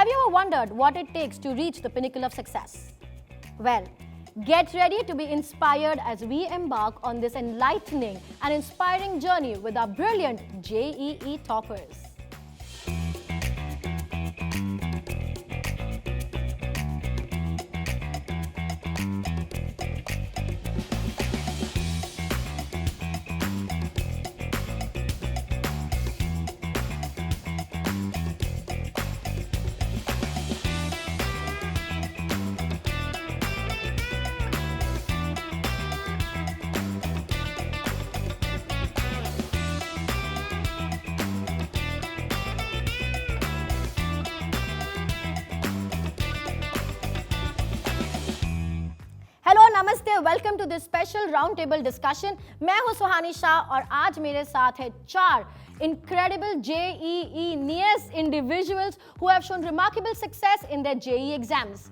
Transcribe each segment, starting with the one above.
Have you ever wondered what it takes to reach the pinnacle of success? Well, get ready to be inspired as we embark on this enlightening and inspiring journey with our brilliant JEE toppers. नमस्ते, welcome to this special round table discussion. मैं हूं सुहानी शाह और आज मेरे साथ है 4 incredible JEE NIES individuals who have shown remarkable success in their JEE exams.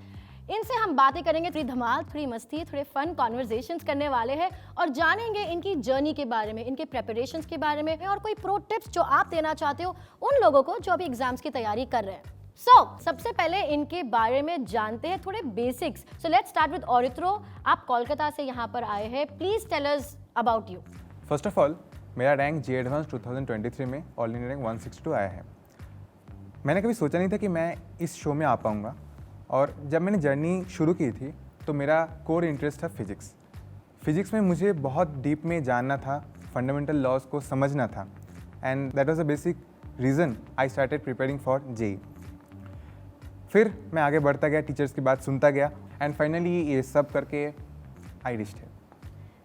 इनसे हम बातें करेंगे, थोड़ी धमाल, थोड़ी मस्ती, थोड़े फन कॉन्वर्सेशंस करने वाले हैं और जानेंगे इनकी जर्नी के बारे में, इनके प्रेपरेशंस के बारे में और कोई प्रो टिप्स जो आप देना चाहते हो उन लोगों को जो अभी एग्जाम्स की तैयारी कर रहे हैं। सबसे पहले इनके बारे में जानते हैं थोड़े basics. So let's start with Aritro. आप कोलकाता से यहाँ पर आए हैं, please tell us about you. First of all, मेरा रैंक जे एडवांस 2023 में ऑल इंडिया रैंक 162 आया है। मैंने कभी सोचा नहीं था कि मैं इस शो में आ पाऊँगा और जब मैंने जर्नी शुरू की थी तो मेरा कोर इंटरेस्ट था फिजिक्स। फिजिक्स में मुझे बहुत डीप में जानना था, फंडामेंटल लॉज को समझना था and that was the basic reason I started preparing for JEE. फिर मैं आगे बढ़ता गया, टीचर्स की बात सुनता गया एंड फाइनली ये सब करके आई रिच्ड है।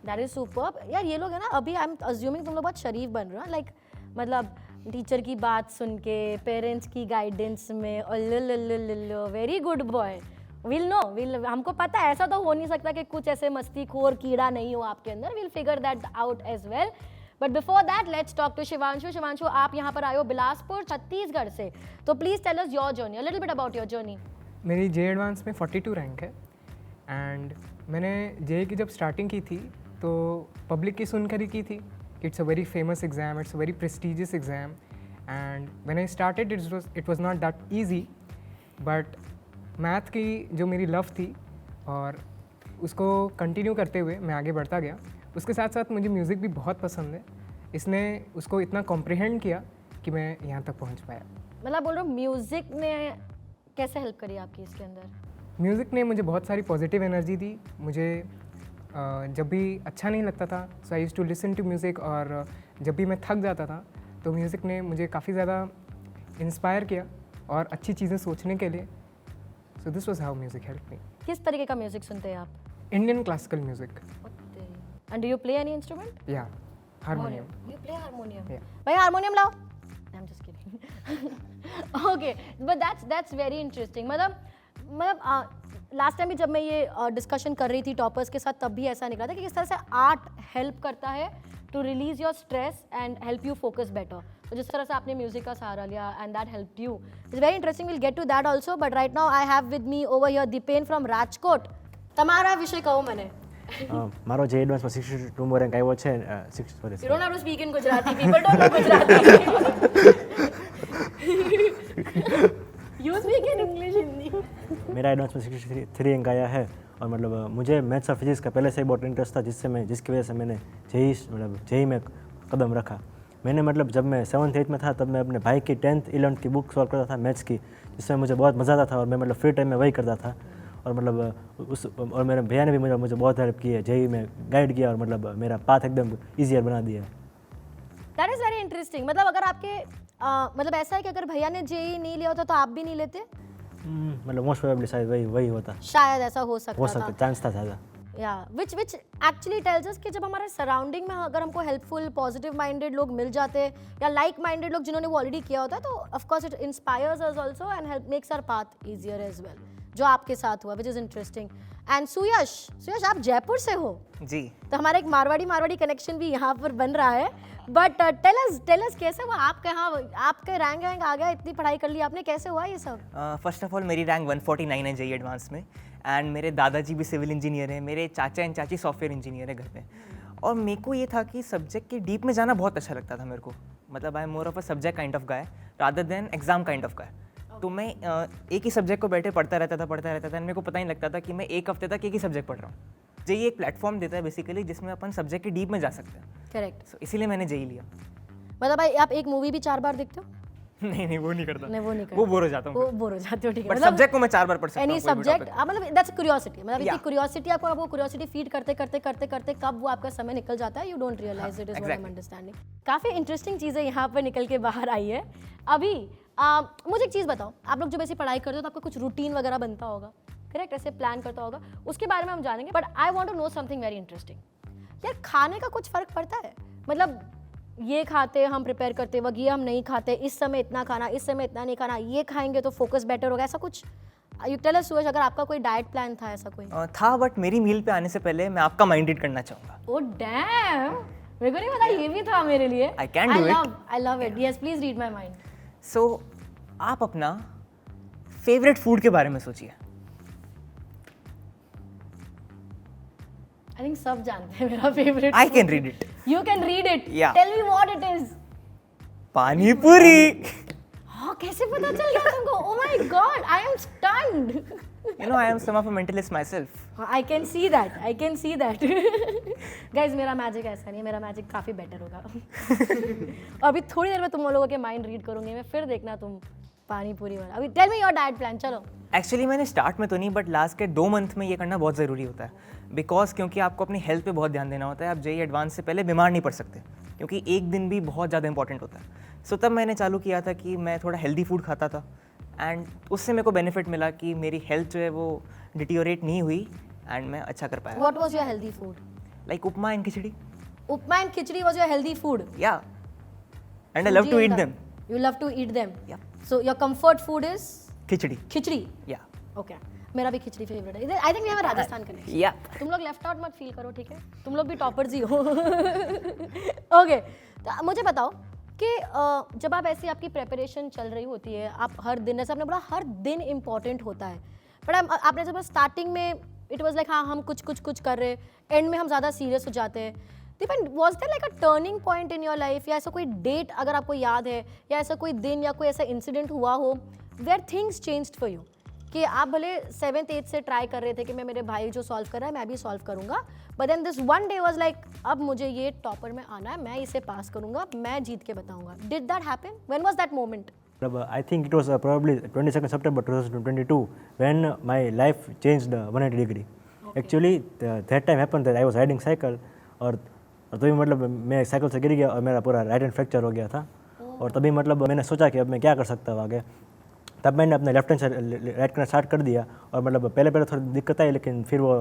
That is superb. यार ये लोग है ना, अभी आई एम अज्यूमिंग तुम लोग बहुत शरीफ बन रहे हो, लाइक मतलब टीचर की बात सुन के, पेरेंट्स की गाइडेंस में, very good boy. Will know, हमको पता है ऐसा तो हो नहीं सकता कि कुछ ऐसे मस्तीखोर कीड़ा नहीं हो आपके अंदर। Will figure that out as well. But before that let's talk to Shivanshu. Shivanshu, आप यहाँ पर आए हो बिलासपुर, छत्तीसगढ़ से, तो please tell us your journey, a little bit about your journey. मेरी जे एडवांस में 42 रैंक है एंड मैंने जे की जब स्टार्टिंग की थी तो पब्लिक की सुनकर ही की थी। It's a very famous exam, it's a very prestigious exam and when I started it was not that easy, but math की जो मेरी लव थी और उसको कंटिन्यू करते हुए मैं आगे बढ़ता गया। उसके साथ साथ मुझे म्यूज़िक भी बहुत पसंद है, इसने उसको इतना कॉम्प्रिहेंड किया कि मैं यहाँ तक पहुँच पाया। मतलब बोल रहा हूँ, म्यूज़िक ने कैसे हेल्प करी आपकी इसके अंदर? म्यूज़िक ने मुझे बहुत सारी पॉजिटिव एनर्जी दी। मुझे जब भी अच्छा नहीं लगता था so I used to listen to music, और जब भी मैं थक जाता था तो म्यूज़िक ने मुझे काफ़ी ज़्यादा इंस्पायर किया और अच्छी चीज़ें सोचने के लिए। So this was how music help me. किस तरीके का म्यूज़िक सुनते हैं आप? Indian classical music. And do you play any instrument? Yeah, harmonium. You play harmonium? Yeah. भाई हारमोनियम लाओ। I'm just kidding. Okay, but that's very interesting. मतलब last time भी जब मैं ये डिस्कशन कर रही थी टॉपर्स के साथ, तब भी ऐसा निकला था कि किस तरह से आर्ट हेल्प करता है to release your stress and help you focus better. तो जिस तरह से आपने म्यूजिक का सहारा लिया and that helped you, it's very interesting. Will get to that also, but right now I have with me over here Deepen from Rajkot. તમારા વિશે કહો મને। મારો જે એડવાન્સમાં 62 રેન્ક આવ્યો છે। You don't have to speak in Gujarati. People don't know Gujarati. You speak in English, Hindi. मेरा एडवांस में 63 रैंक आया है और मतलब मुझे मैथ्स और फिजिक्स का पहले से ही बहुत इंटरेस्ट था, जिसकी वजह से मैंने जेई में कदम रखा। मैंने मतलब जब मैं 7th 8th में था तब मैं अपने भाई की 10th 11th की बुक सॉल्व करता था मैथ्स की, जिसमें मुझे बहुत मज़ा आता था और मैं मतलब फ्री टाइम में वही करता था। और मतलब और मेरे भैया ने भी मुझे बहुत हेल्प की है, जेई में गाइड किया और मतलब मेरा पाथ एकदम ईजियर बना दिया। That is very interesting. मतलब अगर आपके मतलब ऐसा है कि अगर भैया ने जेई नहीं लिया होता तो आप भी नहीं लेते? मतलब मोस्ट प्रोबेबली शायद वही होता, शायद ऐसा हो सकता था, चांस था ज़्यादा। या विच एक्चुअली टेल्स अस कि जब हमारे सराउंडिंग में अगर हमको हेल्पफुल पॉजिटिव माइंडेड लोग मिल जाते हैं या लाइक माइंडेड लोग जिन्होंने वो ऑलरेडी किया होता है, तो of course it inspires us also and help makes our path easier as well, जो आपके साथ हुआ, which is interesting. And Suyash आप जयपुर से हो जी, तो हमारा एक मारवाड़ी कनेक्शन भी यहाँ पर बन रहा है। बट टेल अस कैसे हुआ आपके रैंक आ गया, इतनी पढ़ाई कर ली आपने, कैसे हुआ ये सब? फर्स्ट ऑफ ऑल मेरी रैंक 149 है जेई एडवांस में एंड मेरे दादाजी भी सिविल इंजीनियर हैं, मेरे चाचा एंड चाची सॉफ्टवेयर इंजीनियर है घर पे। और मेरे को ये था कि सब्जेक्ट के डीप में जाना बहुत अच्छा लगता था मेरे को। मतलब I am more of a subject kind of guy rather than exam kind of guy. तो मैं एक ही सब्जेक्ट को बैठे पढ़ता रहता था and मेरे को पता ही नहीं लगता था कि मैं एक हफ्ते तक एक ही सब्जेक्ट पढ़ रहा हूँ। जेई एक प्लेटफॉर्म देता है बेसिकली जिसमें अपन सब्जेक्ट के डीप में जा सकते हैं। करेक्ट। सो इसीलिए मैंने जेई लिया। मतलब भाई आप एक मूवी भी 4 बार देखते हो? नहीं वो नहीं करता। नहीं वो नहीं करते। वो बोर हो जाता हूँ। वो बोर हो जाते हो, ठीक है। बट सब्जेक्ट को मैं 4 बार पढ़ सकता हूँ। एनी सब्जेक्ट मतलब दैट्स क्यूरियोसिटी, मतलब इतनी Yeah. क्यूरियोसिटी आपको, वो क्यूरियोसिटी फीड करते करते करते करते कब वो आपका समय निकल जाता है, you don't realize it, is what I am understanding. काफ़ी इंटरेस्टिंग चीज़ें यहाँ पर निकल के बाहर आई है। अभी मुझे एक चीज़ बताओ, आप लोग जब ऐसी पढ़ाई करते हो तो आपका कुछ रूटीन वगैरह बनता होगा, करेक्ट? ऐसे प्लान करता होगा, उसके बारे में हम जानेंगे। But I want to know something very interesting. यार खाने का कुछ फ़र्क पड़ता है? मतलब ये खाते हम प्रिपेयर करते वक्त, ये हम नहीं खाते, इस समय इतना खाना, इस समय इतना नहीं खाना, ये खाएंगे तो फोकस बेटर होगा, ऐसा कुछ? यू टेल अस सूरज, अगर आपका कोई डाइट प्लान था ऐसा कोई? था, बट मेरी मील पे आने से पहले मैं आपका माइंड रीड करना चाहूँगा। ओ डैम, मेरे को नहीं पता ये भी था मेरे लिए। I can do it. I love it. Yes please read my mind. So आप अपना फेवरेट फूड के बारे में सोचिए। आई थिंक सब जानते हैं मेरा favourite. I can read it. You can read it. Yeah. Tell me what it is. Pani puri. हाँ कैसे पता चल गया तुमको? Oh my god, I am stunned. You know, I am some of a mentalist myself. I can see that, I can see that. Guys मेरा magic ऐसा नहीं है, मेरा मैजिक काफ़ी बेटर होगा। अभी थोड़ी देर में तुम लोगों के माइंड रीड करूंगी मैं, फिर देखना तुम पानी पूरी वाला। अभी tell me your diet plan, चलो। एक्चुअली मैंने स्टार्ट में तो नहीं, बट लास्ट के 2 मंथ में ये करना बहुत ज़रूरी होता है। बिकॉज क्योंकि आपको अपनी हेल्थ पे बहुत ध्यान देना होता है। आप जेई एडवांस से पहले बीमार नहीं पड़ सकते, क्योंकि एक दिन भी बहुत ज़्यादा इंपॉर्टेंट होता है। सो तब मैंने चालू किया था कि मैं थोड़ा हेल्दी फूड खाता था, एंड उससे मेरे को बेनिफिट मिला कि मेरी हेल्थ जो है वो डिटीरियोरेट नहीं हुई, एंड मैं अच्छा कर पाया। What was your healthy food? Like upma and khichdi. Upma and khichdi was your healthy food? Yeah, and I love to eat them. You love to eat them? Yeah. So your comfort food is khichdi. Khichdi? Yeah Okay. मेरा भी khichdi favourite है। I think we have a Rajasthan connection. या तुम लोग left out मत feel करो, ठीक है? तुम लोग भी टॉपर्स ही हो। ओके, तो मुझे बताओ कि जब आप ऐसी आपकी प्रिपरेशन चल रही होती है, आप हर दिन, जैसे आपने बोला हर दिन इम्पॉर्टेंट होता है, बट आपने जब स्टार्टिंग में इट वाज लाइक हाँ हम कुछ कर रहे, एंड में हम ज़्यादा सीरियस हो जाते हैं। Deepan, was there like a turning point in your life, या ऐसा कोई डेट अगर आपको याद है, या ऐसा कोई दिन या कोई ऐसा इंसिडेंट हुआ हो where things changed for you, कि आप भले 7th 8th से ट्राई कर रहे थे कि मैं मेरे भाई जो सॉल्व कर रहा है मैं भी सॉल्व करूंगा, but then this one day was like अब मुझे ये टॉपर में आना है, मैं इसे पास करूंगा, मैं जीत के बताऊंगा। Did that happen? When was that moment? I think it was probably 22nd September 2022 when my life changed 180 degree. Okay. Actually, that time happened that I was riding cycle और तभी मतलब मैं साइकिल से गिर गया और मेरा पूरा राइट हैंड फ्रैक्चर हो गया था। और तभी मतलब मैंने सोचा कि अब मैं क्या कर सकता हूँ आगे। तब मैंने अपने लेफ्ट हैंड से राइट करना स्टार्ट कर दिया, और मतलब पहले थोड़ी दिक्कत आई, लेकिन फिर वो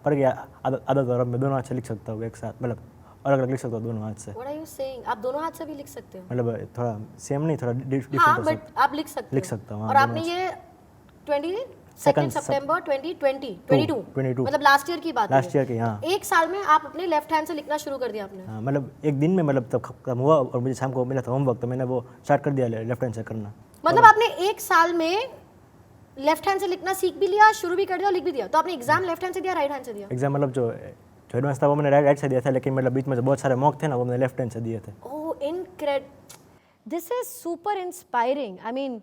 पड़ गया आदत, और मैं दोनों हाथ से लिख सकता हूँ एक साथ, मतलब अलग अलग लिख सकता हूँ दोनों हाथ से। What are you saying? आप दोनों हाथ से भी लिख सकते हो? मतलब थोड़ा सेम नहीं, थोड़ा डिफरेंट हाँ, हो बट सकता आप लिख सकते लिख हो। सकता हूँ, हाँ, और आपने ये 22 सितंबर 2022 मतलब लास्ट ईयर की बात है? लास्ट ईयर की, हाँ। एक साल में आप अपने लेफ्ट हैंड से लिखना शुरू कर दिया आपने? हाँ, मतलब एक दिन में मतलब तब खत्म हुआ, और मुझे शाम को मिला था होमवर्क, तो मैंने वो स्टार्ट कर दिया लेफ्ट हैंड से करना। मतलब आपने एक साल में लेफ्ट हैंड से लिखना सीख भी लिया, शुरू भी कर दिया और लिख भी दिया। तो आपने एग्जाम लेफ्ट हैंड से दिया, राइट हैंड से दिया? एग्जाम मतलब जो एडवांस था वो मैंने राइट से दिया था, लेकिन मतलब बीच में जो बहुत सारे मॉक थे ना वो मैंने लेफ्ट हैंड से दिए थे। Oh incredible, this is super inspiring. I mean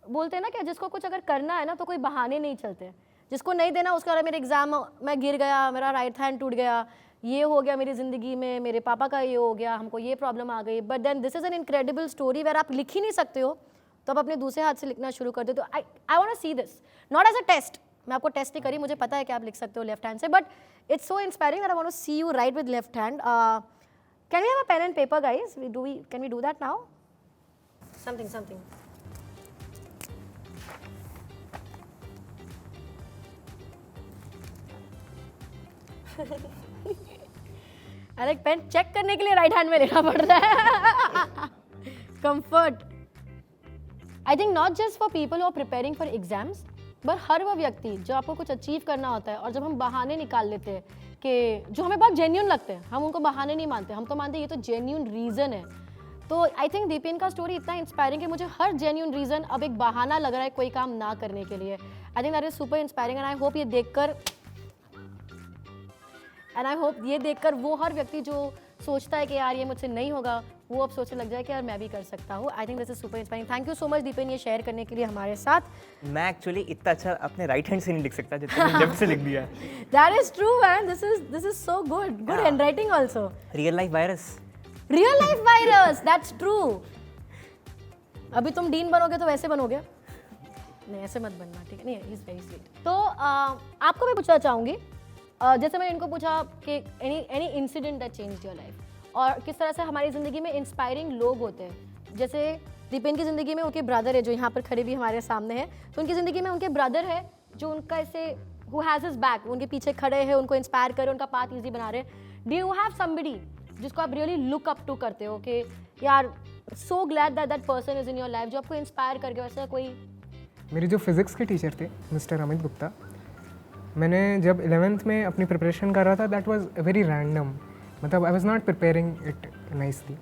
बोलते हैं ना कि जिसको कुछ अगर करना है ना तो कोई बहाने नहीं चलते। जिसको नहीं देना उसका, अरे मेरे एग्जाम में गिर गया, मेरा राइट हैंड टूट गया, ये हो गया मेरी ज़िंदगी में, मेरे पापा का ये हो गया, हमको ये प्रॉब्लम आ गई, but then this is an incredible story where आप लिख ही नहीं सकते हो तो आप अपने दूसरे हाथ से लिखना शुरू कर दे। तो I want to see this not as a test, मैं आपको टेस्ट नहीं करी, मुझे पता है कि आप लिख सकते हो लेफ्ट हैंड से, but it's so inspiring that I want to see you write with left hand. Can we have a pen and paper guys? Can we do that now? Something अरे पेन चेक करने के लिए right hand में लेना पड़ रहा है। Comfort, I think not just for people who are preparing for exams, but हर वो व्यक्ति जो आपको कुछ अचीव करना होता है और जब हम बहाने निकाल लेते हैं कि जो हमें बहुत जेन्यून लगते हैं, हम उनको बहाने नहीं मानते, हम तो मानते हैं ये तो जेन्यून रीज़न है। तो आई थिंक दीपेन का स्टोरी इतना इंस्पायरिंग है, मुझे हर जेन्यून रीज़न अब एक बहाना लग रहा है कोई काम ना करने के लिए। आई think that is super inspiring and I hope ये देखकर वो हर व्यक्ति जो सोचता है कि यार ये मुझसे नहीं होगा, वो अब सोचने लग जाए कि यार मैं भी कर सकता हूँ. I think this is super inspiring. Thank you so much Deepen ये शेयर करने के लिए हमारे साथ. मैं एक्चुअली इतना अच्छा अपने राइट हैंड से नहीं लिख सकता जितना लेफ्ट से लिख दिया. That is true, man. This is so good. Good Yeah. handwriting also. Real life virus. Real life virus. That's true. अभी तुम डीन बनोगे तो वैसे बनोगे. नहीं ऐसे मत बनना, ठीक है? नहीं, he's very sweet. तो आपको मैं पूछना चाहूँगी, जैसे मैंने इनको पूछा कि any incident that changed your life, और किस तरह से हमारी ज़िंदगी में इंस्पायरिंग लोग होते हैं. जैसे दीपेन की ज़िंदगी में उनके ब्रदर है जो यहाँ पर खड़े भी हमारे सामने हैं. तो उनकी ज़िंदगी में उनके ब्रदर है जो उनका ऐसे who has his back, उनके पीछे खड़े हैं, उनको इंस्पायर कर रहे हैं, उनका पाथ ईजी बना रहे हैं. डू यू हैव समबडी जिसको आप रियली लुक अप टू करते हो कि यार so glad that that person is in your life, जो आपको इंस्पायर करके, वैसा कोई? मेरे जो फिज़िक्स के टीचर थे मिस्टर अमित गुप्ता, मैंने जब 11th में अपनी प्रिपरेशन कर रहा था दैट वाज वेरी रैंडम. मतलब I was not preparing it nicely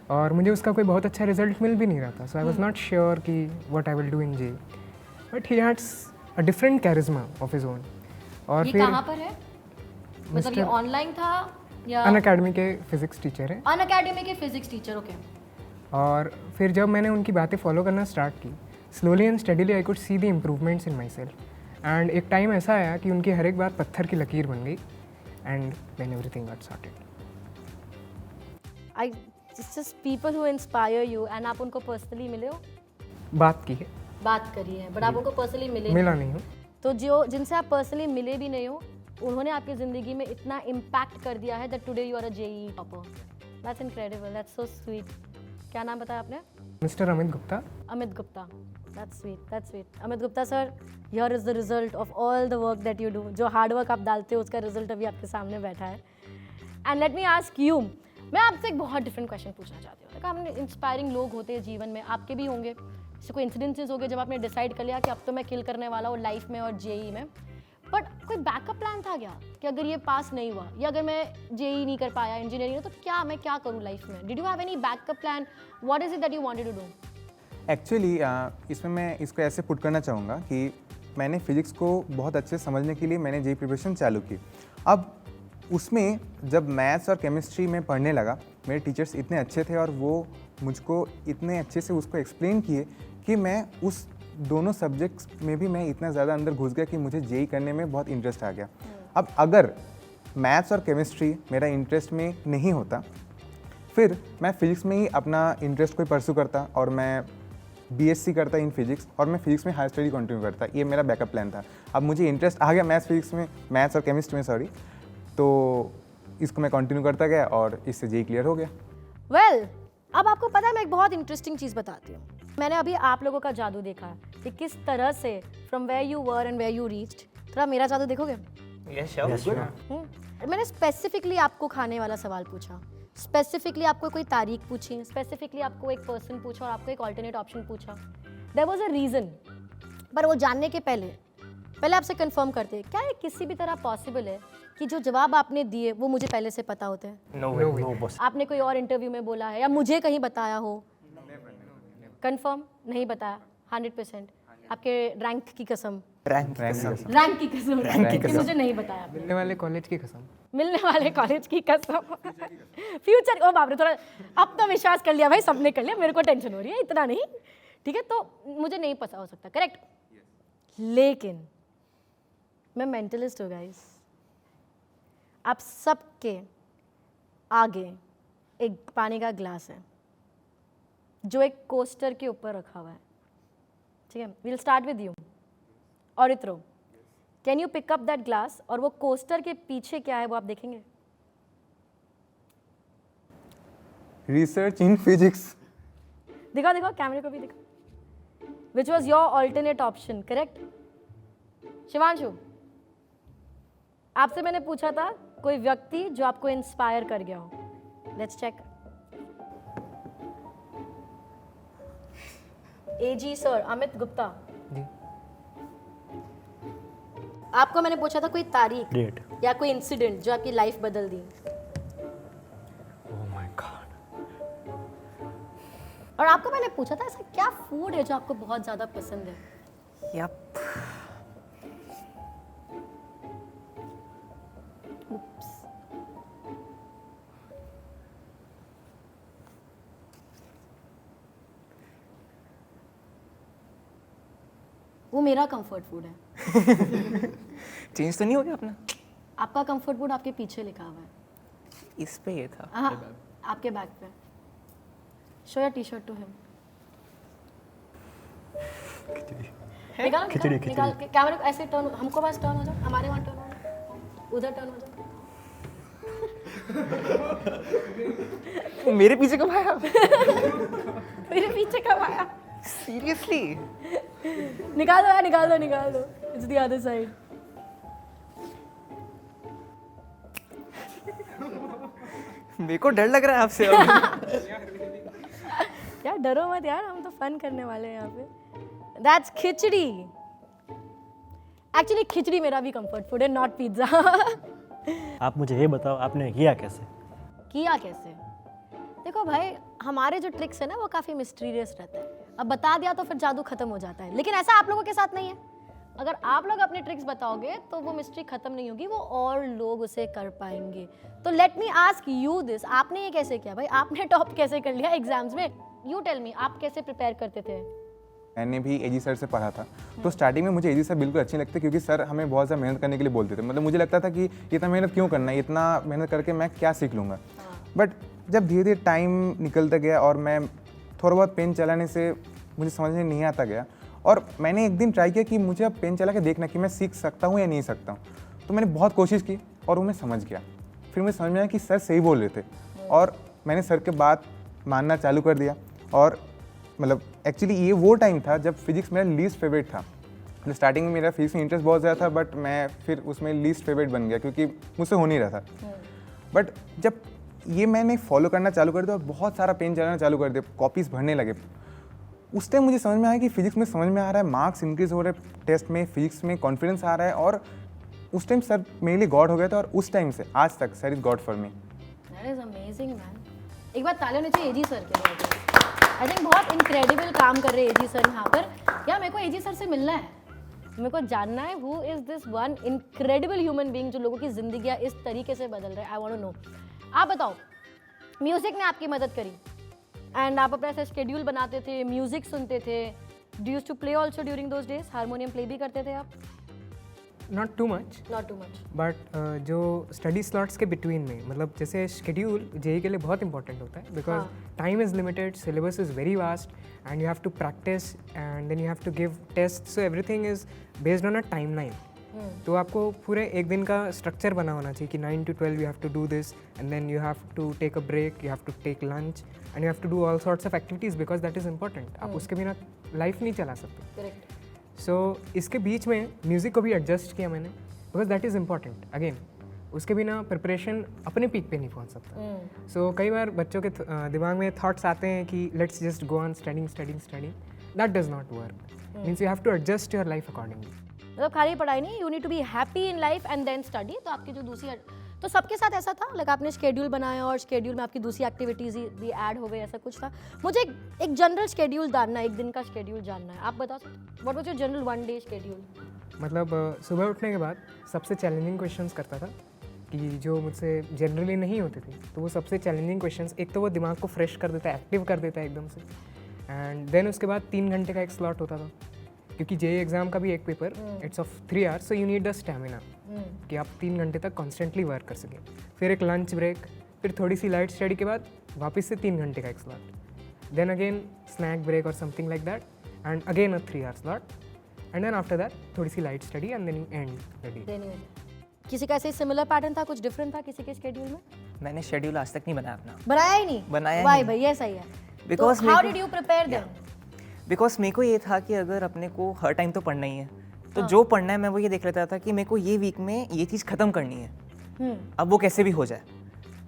और मुझे उसका कोई बहुत अच्छा रिजल्ट मिल भी नहीं रहा था. So I was not sure कि what I will do in JEE. But he has a different charisma of his own. और ये फिर कहाँ पर है? मतलब ये ऑनलाइन था या अन अकेडमी के फिज़िक्स टीचर हैं. अन अकेडमी के फिजिक्स टीचर? ओके. और फिर जब मैंने उनकी बातें फॉलो करना स्टार्ट की, slowly and steadily I could see the improvements in my self. And एक टाइम ऐसा आया कि उनकी हर एक बात पत्थर की लकीर बन गई and then everything got sorted. I just people who inspire you. And आप उनको पर्सनली मिले हो? बात की है, बात करी है, बट आप उनको पर्सनली मिले मिला नहीं हूँ. तो जो जिनसे आप पर्सनली मिले भी नहीं हो, उन्होंने आपकी ज़िंदगी में इतना इम्पैक्ट कर दिया है that today you are a JEE topper. That's incredible. That's so sweet. क्या नाम बताया आपने? Mister Amit Gupta. Amit Gupta. That's sweet. That's sweet. Amit Gupta sir, here is the result of all the work that you do. जो हार्ड वर्क आप डालते हो उसका result अभी आपके सामने बैठा है. And let me ask you, मैं आपसे एक बहुत डिफरेंट क्वेश्चन पूछना चाहती हूँ. देखा, हमने इंस्पायरिंग लोग होते हैं जीवन में, आपके भी होंगे. जैसे कोई इंसिडेंसेस हो गए जब आपने डिसाइड कर लिया कि अब तो मैं किल करने वाला हूँ लाइफ में और जेई में, बट कोई बैकअप प्लान था क्या कि अगर ये पास नहीं हुआ या अगर मैं जेई नहीं कर पाया इंजीनियरिंग में, तो मैं क्या करूँ लाइफ में? Did you have any backup plan? What is it that you wanted to do? Actually इसमें मैं इसको ऐसे पुट करना चाहूँगा कि मैंने फिज़िक्स को बहुत अच्छे से समझने के लिए मैंने जेई प्रिपरेशन चालू की. अब उसमें जब मैथ्स और केमिस्ट्री में पढ़ने लगा, मेरे टीचर्स इतने अच्छे थे और वो मुझको इतने अच्छे से उसको एक्सप्लेन किए कि मैं उस दोनों सब्जेक्ट्स में भी मैं इतना ज़्यादा अंदर घुस गया कि मुझे जेई करने में बहुत इंटरेस्ट आ गया. अब अगर मैथ्स और केमिस्ट्री मेरा इंटरेस्ट में नहीं होता, फिर मैं फिज़िक्स में ही अपना इंटरेस्ट कोई परस्यू करता और मैं बीएससी करता इन फिजिक्स और मैं फिजिक्स में हायर स्टडी कंटिन्यू करता. ये मेरा बैकअप प्लान था. अब मुझे इंटरेस्ट आ गया मैथ्स और केमिस्ट्री में, सॉरी, तो इसको मैं कंटिन्यू करता गया और इससे जेई क्लियर हो गया. वेल, अब आपको पता है, मैं एक बहुत इंटरेस्टिंग चीज़ बताती हूँ. मैंने अभी आप लोगों का जादू देखा है कि किस तरह से from where you were and where you reached. थोड़ा मेरा जादू देखोगे? Yes sure. मैंने स्पेसिफिकली आपको खाने वाला सवाल पूछा, स्पेसिफिकली आपको कोई तारीख पूछी, स्पेसिफिकली आपको एक पर्सन पूछा और आपको एक ऑल्टरनेट ऑप्शन पूछा. There was a reason. पर वो जानने के पहले आपसे कंफर्म करते, क्या ये किसी भी तरह पॉसिबल है कि जो जवाब आपने दिए वो मुझे पहले से पता होते हैं? नो नो वे. वे. आपने कोई और इंटरव्यू में बोला है या मुझे कहीं बताया हो? कंफर्म नहीं बताया? 100%? आपके रैंक की कसम? रैंक की कसम कि मुझे नहीं बताया आपने. मिलने वाले कॉलेज की कसम. मिलने वाले कॉलेज की कसम. फ्यूचर, ओ बाप रे, थोड़ा अब तो विश्वास कर लिया भाई, सबने कर लिया, मेरे को टेंशन हो रही है, इतना नहीं, ठीक है? तो मुझे नहीं पता हो सकता, करेक्ट? लेकिन मैं मेंटलिस्ट हूँ गाइस. आप सबके आगे एक पानी का ग्लास है जो एक कोस्टर के ऊपर रखा हुआ है, ठीक है? वील स्टार्ट विद यू और इत्रो. Can you pick up that glass? और वो कोस्टर के पीछे क्या है वो आप देखेंगे. Research in physics. दिखाओ दिखाओ, कैमरे को भी दिखाओ. Which was your alternate option, correct? Shivanshu, आपसे मैंने पूछा था कोई व्यक्ति जो आपको इंस्पायर कर गया हो. Let's check. AG sir, Amit Gupta, ji. आपको मैंने पूछा था कोई तारीख डेट. या कोई इंसिडेंट जो आपकी लाइफ बदल दी. Oh my God. और आपको मैंने पूछा था ऐसा क्या फूड है जो आपको बहुत ज़्यादा पसंद है. यप. वो मेरा कंफर्ट फूड है। चेंज तो नहीं हो गया अपना? आपका कंफर्ट फूड आपके पीछे लिखा हुआ है। इस पे ये था। हाँ, आपके बैग पे। Show your t-shirt to him. निकालो निकाल के कैमरे को ऐसे टर्न, हमको बस टर्न हो जाओ, हमारे वहाँ टर्न हो जाओ, उधर टर्न हो जाओ। मेरे पीछे कब आया? मेरे पीछे कब आया? सीरियसली? निकाल दो यार, निकाल दो। It's the other side. मेरे को डर लग रहा है आपसे। यार डरो मत यार, हम तो फन करने वाले हैं यहाँ पे। That's khichdi. एक्चुअली खिचड़ी मेरा भी कंफर्ट फूड है, नॉट पिज्जा। आप मुझे ये बताओ आपने किया कैसे? किया कैसे? देखो भाई, हमारे जो ट्रिक्स है ना वो काफ़ी मिस्टीरियस रहता है। अब बता दिया तो फिर जादू खत्म हो जाता है, लेकिन ऐसा आप लोगों के साथ नहीं है। अगर आप लोग अपने ट्रिक्स बताओगे तो वो मिस्ट्री खत्म नहीं होगी, वो और लोग उसे कर पाएंगे। तो let me ask you this, आपने ये कैसे किया भाई? आपने टॉप कैसे कर लिया एग्जाम्स में? यू टेल मी, आप कैसे प्रिपेयर करते थे? मैंने भी एजी सर से पढ़ा था, तो स्टार्टिंग में मुझे एजी सर बिल्कुल अच्छे लगते, क्योंकि सर हमें बहुत ज़्यादा मेहनत करने के लिए बोलते थे। मतलब मुझे लगता था कि इतना मेहनत क्यों करना है, इतना मेहनत करके मैं क्या सीख लूँगा। बट जब धीरे धीरे टाइम निकलता गया और मैं थोड़ा बहुत पेन चलाने से मुझे समझ में नहीं आता गया, और मैंने एक दिन ट्राई किया कि मुझे अब पेन चला के देखना कि मैं सीख सकता हूँ या नहीं सकता हूँ। तो मैंने बहुत कोशिश की और वो मैं समझ गया। फिर मुझे समझ में आया कि सर सही बोल रहे थे, और मैंने सर के बात मानना चालू कर दिया। और मतलब एक्चुअली ये वो टाइम था जब फिजिक्स मेरा लीस्ट फेवरेट था। स्टार्टिंग में मेरा फिजिक्स में इंटरेस्ट बहुत ज़्यादा था, बट मैं फिर उसमें लीस्ट फेवरेट बन गया क्योंकि मुझसे हो नहीं रहा था। बट जब ये मैंने फॉलो करना चालू कर दिया और बहुत सारा पेन चलाना चालू कर दिया, कॉपीज़ भरने लगे, उस टाइम मुझे समझ में आया कि फिजिक्स में समझ में आ रहा है, मार्क्स इंक्रीज हो रहे हैं टेस्ट में, फिजिक्स में कॉन्फिडेंस आ रहा है। और उस टाइम सर मेरे लिए गॉड हो गया था, और उस टाइम से आज तक sir is God for me. That is amazing man. एक बार तालियां होनी चाहिए एजी सर के लिए। आई थिंक बहुत इनक्रेडिबल काम कर रहे हैं एजी सर यहाँ पर। यार मेरे को एजी सर से मिलना है, मेरे को जानना है who is this one incredible human being जो लोगों की जिंदगियाँ इस तरीके से बदल रहे हैं। I want to know. आप बताओ, म्यूजिक ने आपकी मदद करी एंड आप अपना ऐसा शेड्यूल बनाते थे, म्यूजिक सुनते थे। Do used to play also during those days? Harmonium play भी करते थे आप? Not too much, not too much. But जो स्टडी स्लॉट्स के बिटवीन में, मतलब जैसे शेड्यूल जेई के लिए बहुत इंपॉर्टेंट होता है, because time is limited, syllabus is very vast and you have to practice and then you have to give test, so everything is based on a timeline. तो आपको पूरे एक दिन का स्ट्रक्चर बना होना चाहिए कि 9 to 12 you have to do this and then you have to take a break, you have to take lunch and you have to do all sorts of activities, because that is important. आप उसके बिना life नहीं चला सकते। Correct. सो इसके बीच में music को भी एडजस्ट किया मैंने, because that is important. Again उसके बिना प्रिपरेशन अपने पीक पे नहीं पहुंच सकता। सो कई बार बच्चों के दिमाग में थॉट्स आते हैं कि let's just go on studying studying studying, that does not work. Means you have to adjust your life accordingly. मतलब खाली पढ़ाई नहीं, you need to be happy in life and then study. तो आपकी जो दूसरी, तो सबके साथ ऐसा था, लाइक आपने शेड्यूल बनाया और शेड्यूल में आपकी दूसरी एक्टिविटीज़ भी ऐड हो गई, ऐसा कुछ था? मुझे एक जनरल शेड्यूल जानना है, एक दिन का शेड्यूल जानना है। आप बता सकते what was your general one day schedule? मतलब सुबह उठने के बाद सबसे चैलेंजिंग क्वेश्चंस करता था कि जो मुझसे जनरली नहीं होते थे, तो वो सबसे चैलेंजिंग क्वेश्चंस, एक तो वो दिमाग को फ्रेश कर देता है, एक्टिव कर देता है एकदम से, एंड देन उसके बाद 3 घंटे का एक स्लॉट होता था, क्योंकि जेई एग्ज़ाम का भी एक paper it's of 3 hours, so you need the stamina कि आप 3 घंटे तक कॉन्स्टेंटली वर्क कर सकें। फिर एक लंच ब्रेक, फिर थोड़ी सी लाइट स्टडी के बाद वापस से 3 घंटे का एक slot, then again snack break और something like that, and again a 3 hour slot, and then after that थोड़ी सी light study and then you end the day. किसी का ऐसे सिमिलर पैटर्न था, कुछ डिफरेंट था किसी के शेड्यूल में? मैंने शेड्यूल आज तक नहीं बनाया अपना। बनाया ही नहीं? बनाया वाई नहीं। भाई, ये सही है। Because हाउ मेरे did you prepare them? Because मेरे को ये था कि अगर अपने को हर टाइम तो पढ़ना ही है, तो जो पढ़ना है मैं वो ये देख लेता था कि मेरे को ये वीक में ये चीज़ ख़त्म करनी है, अब वो कैसे भी हो जाए।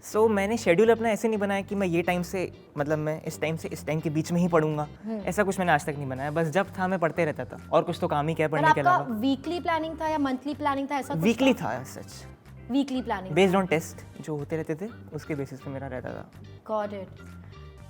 सो मैंने शेड्यूल अपना ऐसे नहीं बनाया कि मैं ये टाइम से, मतलब मैं इस टाइम से इस टाइम के बीच में ही पढ़ूंगा, ऐसा कुछ मैंने आज तक नहीं बनाया। बस जब था मैं पढ़ते रहता था, और कुछ तो काम ही क्या है पर पढ़ने के आपका अलावा। वीकली प्लानिंग था या मंथली प्लानिंग था, ऐसा कुछ वीकली था such, weekly planning based on test जो होते रहते थे उसके बेसिस पे मेरा रहता था। Got it.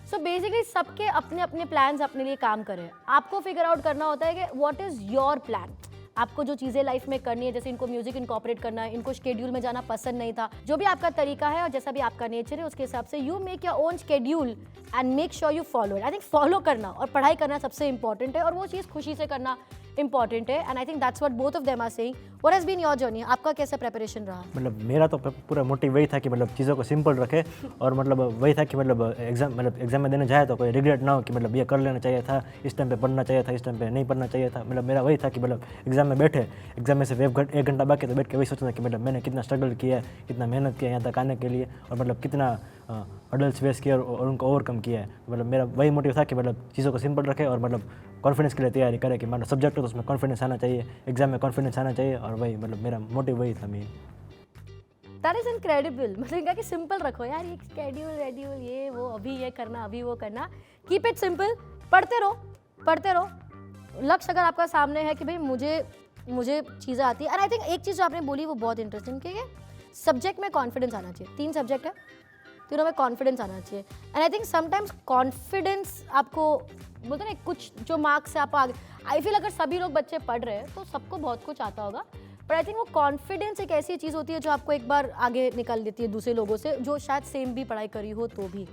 सो बेसिकली सबके अपने अपने प्लान्स अपने लिए काम करें, आपको फिगर आउट करना होता है कि व्हाट इज योर प्लान। आपको जो चीज़ें लाइफ में करनी है, जैसे इनको म्यूजिक इनकॉर्पोरेट करना है, इनको शेड्यूल में जाना पसंद नहीं था, जो भी आपका तरीका है और जैसा भी आपका नेचर है उसके हिसाब से you make your own schedule and make sure you follow it. I think follow करना और पढ़ाई करना सबसे इंपॉर्टेंट है और वो चीज़ खुशी से करना इंपॉर्टेंट है and I think that's what both of them are saying. What has been your journey? आपका कैसा प्रिपरेशन रहा? मतलब मेरा तो पूरा मोटिव वही था कि मतलब चीज़ों को सिंपल रखे और मतलब वही था कि मतलब एग्ज़ाम में देने जाए तो कोई रिग्रेट ना हो कि मतलब ये कर लेना चाहिए था, इस टाइम पे पढ़ना चाहिए था, इस टाइम पे नहीं पढ़ना चाहिए था। मतलब मेरा वही था कि मतलब एग्ज़ाम में बैठे, एग्ज़ाम में से 1 घंटा बाकी तो बैठ के वही सोचना कि मतलब मैंने कितना स्ट्रगल किया है, कितना मेहनत किया है यहाँ तक आने के लिए और मतलब कितना हर्डल्स फेस किया और उनको ओवरकम किया है। मतलब मेरा वही मोटिव था कि मतलब चीज़ों को सिंपल रखे और मतलब कॉन्फिडेंस के लिए तैयारी करे कि मतलब सब्जेक्ट हो तो उसमें कॉन्फिडेंस आना चाहिए, एग्जाम में कॉन्फिडेंस आना चाहिए और वही मतलब मेरा मोटिव वही था मेन। That is incredible. मतलब इनका कि सिंपल रखो यार, ये शेड्यूल ये वो, अभी ये करना अभी वो करना, कीप इट सिंपल, पढ़ते रहो। लक्ष्य अगर आपका सामने है कि भाई मुझे चीज़ें आती है। एंड आई थिंक एक चीज़ जो आपने बोली वो बहुत इंटरेस्टिंग कि सब्जेक्ट में कॉन्फिडेंस आना चाहिए। 3 सब्जेक्ट है, तीनों में कॉन्फिडेंस आना चाहिए। And I think sometimes confidence आपको बोलते ना कुछ जो मार्क्स से आप आगे, आई फील अगर सभी लोग बच्चे पढ़ रहे हैं तो सबको बहुत कुछ आता होगा, पर आई थिंक वो कॉन्फिडेंस एक ऐसी चीज़ होती है जो आपको एक बार आगे निकाल देती है दूसरे लोगों से जो शायद सेम भी पढ़ाई करी हो तो भी।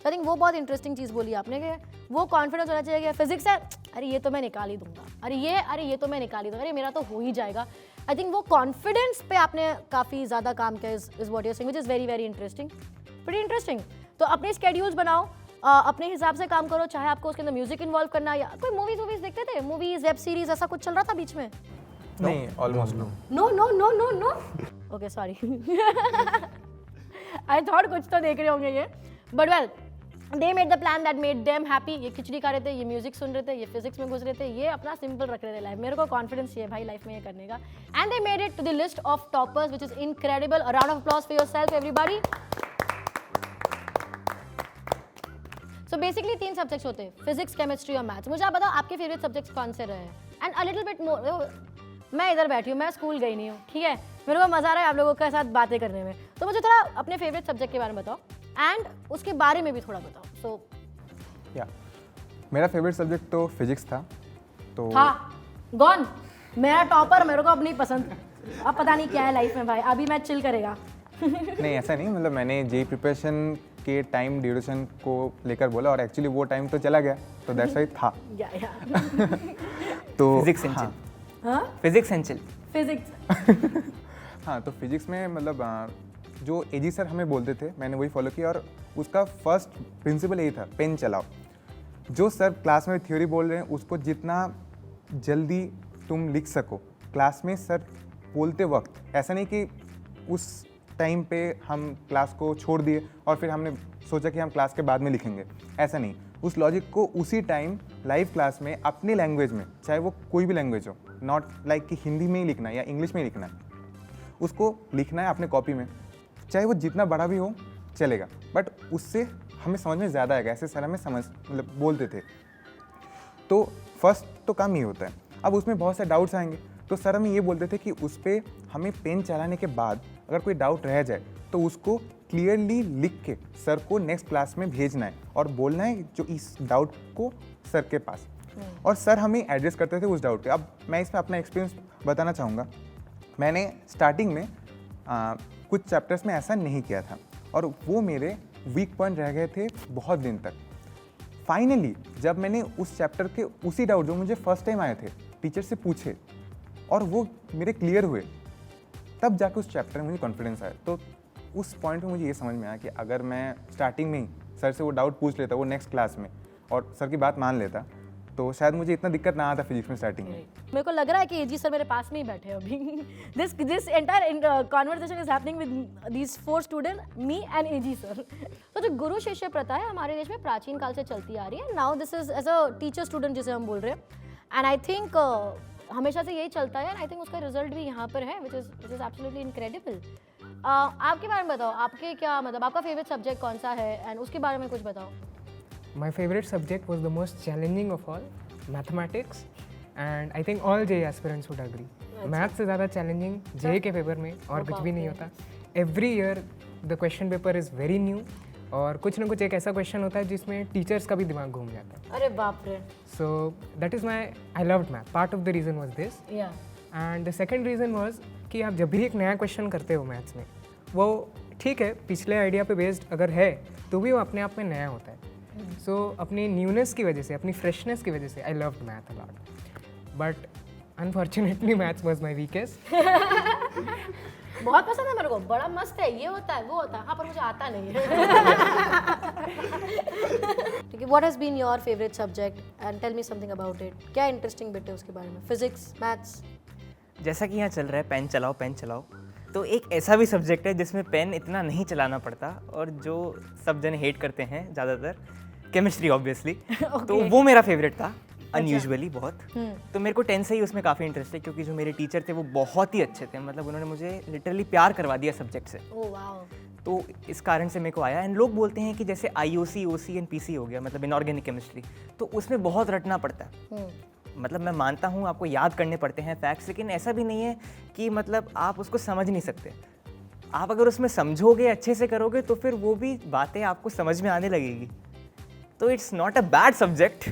आई थिंक वो बहुत इंटरेस्टिंग चीज़ बोली आपने कि वो कॉन्फिडेंस होना चाहिए कि फिजिक्स है, अरे ये तो मैं निकाल ही दूंगा, अरे ये तो मैं निकाल ही दूंगा, अरे मेरा तो हो ही जाएगा। आई थिंक वो कॉन्फिडेंस पे आपने काफ़ी ज़्यादा काम किया is what you are saying, which is very very interesting, pretty interesting. तो अपने स्केड्यूल्स बनाओ, अपने हिसाब से काम करो, चाहे आपको उसके अंदर म्यूजिक इन्वॉल्व करना या कोई मूवीज देखते थे, मूवीज वेब सीरीज ऐसा कुछ चल रहा था बीच में? नहीं, almost no. No. Okay, sorry. I thought कुछ तो देख रहे होंगे ये, but well, they made the plan that made them happy. ये खिचड़ी खा रहे थे, ये म्यूजिक सुन रहे थे, ये फिजिक्स में घुस रहे थे, ये अपना सिंपल रख रहे थे लाइफ। मेरे को कॉन्फिडेंस चाहिए भाई लाइफ में ये करने का। And they made it to the list of toppers, which is incredible. A round of applause for yourself, everybody. So basically 3 subjects होते हैं, फिजिक्स, केमिस्ट्री और मैथ्स। मुझे आप बताओ आपके फेवरेट सब्जेक्ट्स कौन से रहे हैं? And a little bit more, मैं इधर बैठी हूँ, मैं स्कूल गई नहीं हूँ, ठीक है, मेरे को मज़ा आ रहा है आप लोगों के साथ बातें करने में, तो मुझे थोड़ा अपने फेवरेट सब्जेक्ट के बारे में बताओ एंड उसके बारे में भी थोड़ा बताओ। सो या मेरा फेवरेट सब्जेक्ट तो फिजिक्स था। तो गॉन मेरा टॉपर, मेरे को अब नहीं पसंद, अब पता नहीं क्या है लाइफ में भाई, अभी मैं चिल करेगा। नहीं, ऐसा नहीं, मतलब मैंने जेई प्रिपरेशन के टाइम ड्यूरेशन को लेकर बोला और एक्चुअली वो टाइम तो चला गया, तो दैट्स वाई था। तो physics and chill, physics and chill, physics. हाँ, तो फिजिक्स में मतलब जो एजी सर हमें बोलते थे मैंने वही फॉलो किया और उसका फर्स्ट प्रिंसिपल यही था, पेन चलाओ। जो सर क्लास में थ्योरी बोल रहे हैं उसको जितना जल्दी तुम लिख सको क्लास में, सर बोलते वक्त, ऐसा नहीं कि उस टाइम पे हम क्लास को छोड़ दिए और फिर हमने सोचा कि हम क्लास के बाद में लिखेंगे, ऐसा नहीं। उस लॉजिक को उसी टाइम लाइव क्लास में अपनी लैंग्वेज में, चाहे वो कोई भी लैंग्वेज हो, नॉट लाइक कि हिंदी में ही लिखना है या इंग्लिश में ही लिखना है, उसको लिखना है अपने कॉपी में, चाहे वो जितना बड़ा भी हो चलेगा, बट उससे हमें समझ में ज़्यादा आएगा, ऐसे सर हमें मतलब बोलते थे। तो फर्स्ट तो काम ये होता है। अब उसमें बहुत से डाउट्स आएंगे, तो सर हमें ये बोलते थे कि उस पर हमें पेन चलाने के बाद अगर कोई डाउट रह जाए तो उसको क्लियरली लिख के सर को नेक्स्ट क्लास में भेजना है और बोलना है जो इस डाउट को सर के पास, और सर हमें एड्रेस करते थे उस डाउट पे। अब मैं इसमें अपना एक्सपीरियंस बताना चाहूँगा। मैंने स्टार्टिंग में कुछ चैप्टर्स में ऐसा नहीं किया था और वो मेरे वीक पॉइंट रह गए थे बहुत दिन तक। फाइनली जब मैंने उस चैप्टर के उसी डाउट जो मुझे फर्स्ट टाइम आए थे टीचर से पूछे और वो मेरे क्लियर हुए, तब जाके उस चैप्टर में मुझे कॉन्फिडेंस आया। तो उस पॉइंट पे मुझे ये समझ में आया कि अगर मैं स्टार्टिंग में ही सर से वो डाउट पूछ लेता वो नेक्स्ट क्लास में और सर की बात मान लेता तो शायद मुझे इतना दिक्कत ना आता फिजिक्स में स्टार्टिंग में। मेरे को लग रहा है कि एजी सर मेरे पास में ही बैठे हैं अभी। This entire conversation is happening with these 4 student, me and AG sir. तो जो गुरु शिष्य प्रथा है हमारे देश में प्राचीन काल से चलती आ रही है। Now this is as a teacher student जिसे हम बोल रहे हैं, एंड आई थिंक हमेशा से यही चलता है, एंड आई थिंक उसका रिजल्ट भी यहाँ पर है, विच इज एब्सोल्युटली इनक्रेडिबल। आपके बारे में बताओ, आपके क्या मतलब आपका फेवरेट सब्जेक्ट कौन सा है एंड उसके बारे में कुछ बताओ। My favorite subject was the most challenging of all, mathematics, and I think all JEE aspirants would agree. Maths से ज़्यादा challenging JEE के पेपर में और कुछ भी नहीं होता। Every year the question paper is very new और कुछ ना कुछ एक ऐसा क्वेश्चन होता है जिसमें टीचर्स का भी दिमाग घूम जाता है। अरे बाप रे। So that is my I loved math. Part of the reason was this. Yeah. And the second reason was कि आप जब भी एक नया क्वेश्चन करते हो मैथ्स में, वो ठीक है पिछले आइडिया पे बेस्ड अगर है तो भी वो अपने आप में नया होता है। सो अपनी न्यूनेस की वजह से, अपनी फ्रेशनेस की वजह से I loved math a lot, but unfortunately maths was my weakest. बहुत पसंद है मेरे को, बड़ा मस्त है, ये होता है वो होता है, हाँ पर मुझे आता नहीं है। ठीक है, what has been your favourite subject and tell me something about it. क्या इंटरेस्टिंग बिट है उसके बारे में? Physics, maths? जैसा कि यहाँ चल रहा है पेन चलाओ, तो एक ऐसा भी सब्जेक्ट है जिसमें पेन इतना नहीं चलाना पड़ता और जो सब जने हेट करते हैं ज़्यादातर, केमिस्ट्री ऑब्वियसली। तो वो मेरा फेवरेट था अनयूजुअली बहुत। तो मेरे को 10 से ही उसमें काफ़ी इंटरेस्ट है, क्योंकि जो मेरे टीचर थे वो बहुत ही अच्छे थे, मतलब उन्होंने मुझे लिटरली प्यार करवा दिया सब्जेक्ट से। Oh wow. तो इस कारण से मेरे को आया। एंड लोग बोलते हैं कि जैसे IOC, OC एंड PC हो गया, मतलब इनऑर्गेनिक केमिस्ट्री, तो उसमें बहुत रटना पड़ता है। मतलब मैं मानता हूँ आपको याद करने पड़ते हैं फैक्ट्स, लेकिन ऐसा भी नहीं है कि मतलब आप उसको समझ नहीं सकते। आप अगर उसमें समझोगे, अच्छे से करोगे, तो फिर वो भी बातें आपको समझ में आने लगेगी। तो it's not a bad subject,